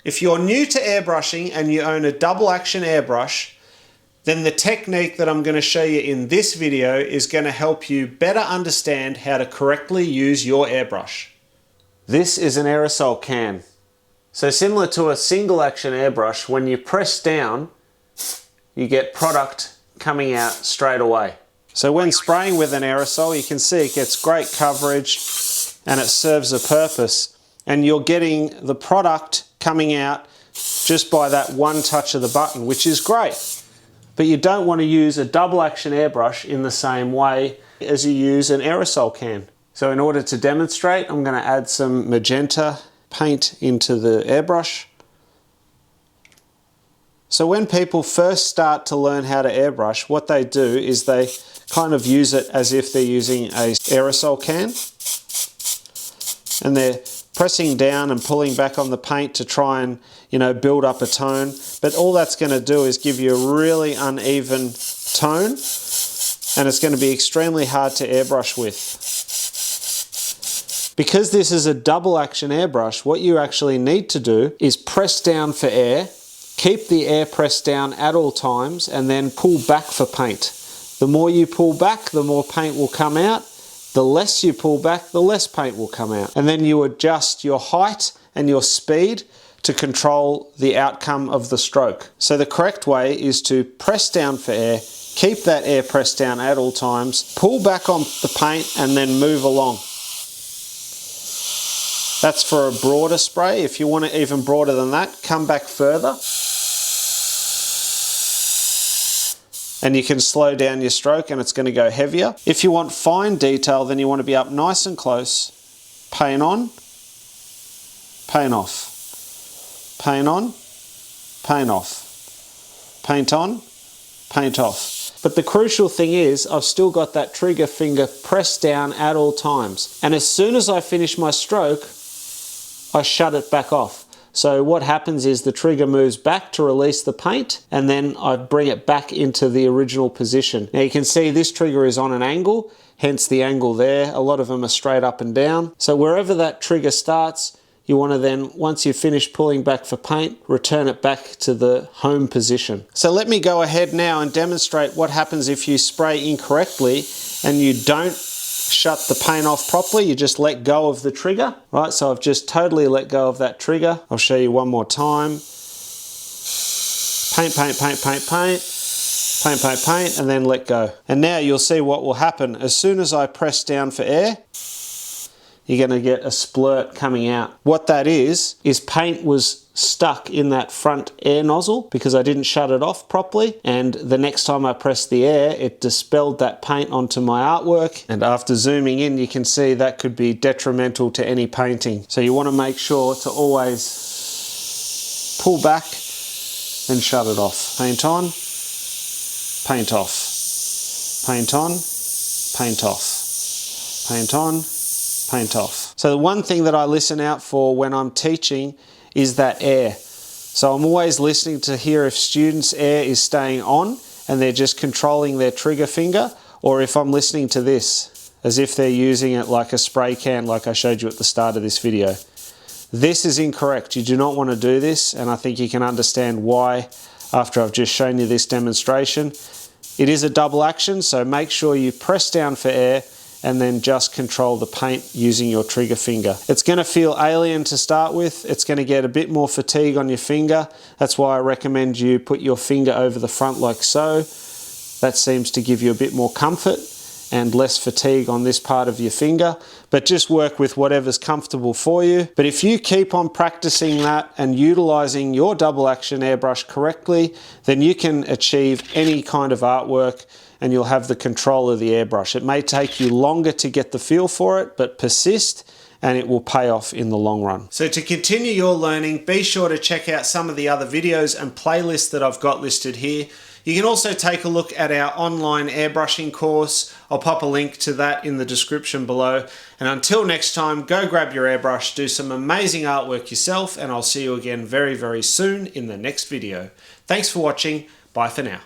If you're new to airbrushing and you own a double action airbrush, then the technique that I'm going to show you in this video is going to help you better understand how to correctly use your airbrush. This is an aerosol can. So similar to a single action airbrush, when you press down, you get product coming out straight away. So when spraying with an aerosol, you can see it gets great coverage and it serves a purpose. And you're getting the product coming out just by that one touch of the button, which is great. But you don't want to use a double action airbrush in the same way as you use an aerosol can. So in order to demonstrate, I'm going to add some magenta paint into the airbrush. So when people first start to learn how to airbrush, what they do is they kind of use it as if they're using an aerosol can. And they're pressing down and pulling back on the paint to try and, build up a tone. But all that's going to do is give you a really uneven tone, and it's going to be extremely hard to airbrush with. Because this is a double action airbrush, what you actually need to do is press down for air, keep the air pressed down at all times, and then pull back for paint. The more you pull back, the more paint will come out. The less you pull back, the less paint will come out. And then you adjust your height and your speed to control the outcome of the stroke. So the correct way is to press down for air, keep that air pressed down at all times, pull back on the paint, and then move along. That's for a broader spray. If you want it even broader than that, come back further. And you can slow down your stroke and it's going to go heavier. If you want fine detail, then you want to be up nice and close. Paint on, paint off. Paint on, paint off. Paint on, paint off. But the crucial thing is I've still got that trigger finger pressed down at all times. And as soon as I finish my stroke, I shut it back off. So what happens is the trigger moves back to release the paint, and then I bring it back into the original position. Now you can see this trigger is on an angle, hence the angle there. A lot of them are straight up and down. So wherever that trigger starts, you want to then, once you've finished pulling back for paint, return it back to the home position. So let me go ahead now and demonstrate what happens if you spray incorrectly and you don't shut the paint off properly. You just let go of the trigger, right? So I've just totally let go of that trigger. I'll show you one more time. Paint, paint, paint, paint, paint, paint, paint, paint, and then let go. And now you'll see what will happen. As soon as I press down for air, you're going to get a splurt coming out. What that is paint was stuck in that front air nozzle because I didn't shut it off properly, and the next time I pressed the air, it dispelled that paint onto my artwork, and after zooming in you can see that could be detrimental to any painting. So you want to make sure to always pull back and shut it off. Paint on, paint off, paint on, paint off, paint on, paint off. So the one thing that I listen out for when I'm teaching is that air. So I'm always listening to hear if students' air is staying on and they're just controlling their trigger finger, or if I'm listening to this as if they're using it like a spray can like I showed you at the start of this video. This is incorrect. You do not want to do this, and I think you can understand why after I've just shown you this demonstration. It is a double action, so make sure you press down for air and then just control the paint using your trigger finger. It's going to feel alien to start with. It's going to get a bit more fatigue on your finger. That's why I recommend you put your finger over the front like so. That seems to give you a bit more comfort and less fatigue on this part of your finger. But just work with whatever's comfortable for you. But if you keep on practicing that and utilizing your double action airbrush correctly, then you can achieve any kind of artwork and you'll have the control of the airbrush. It may take you longer to get the feel for it, but persist and it will pay off in the long run. So to continue your learning, be sure to check out some of the other videos and playlists that I've got listed here. You can also take a look at our online airbrushing course. I'll pop a link to that in the description below. And until next time, go grab your airbrush, do some amazing artwork yourself, and I'll see you again very, very soon in the next video. Thanks for watching. Bye for now.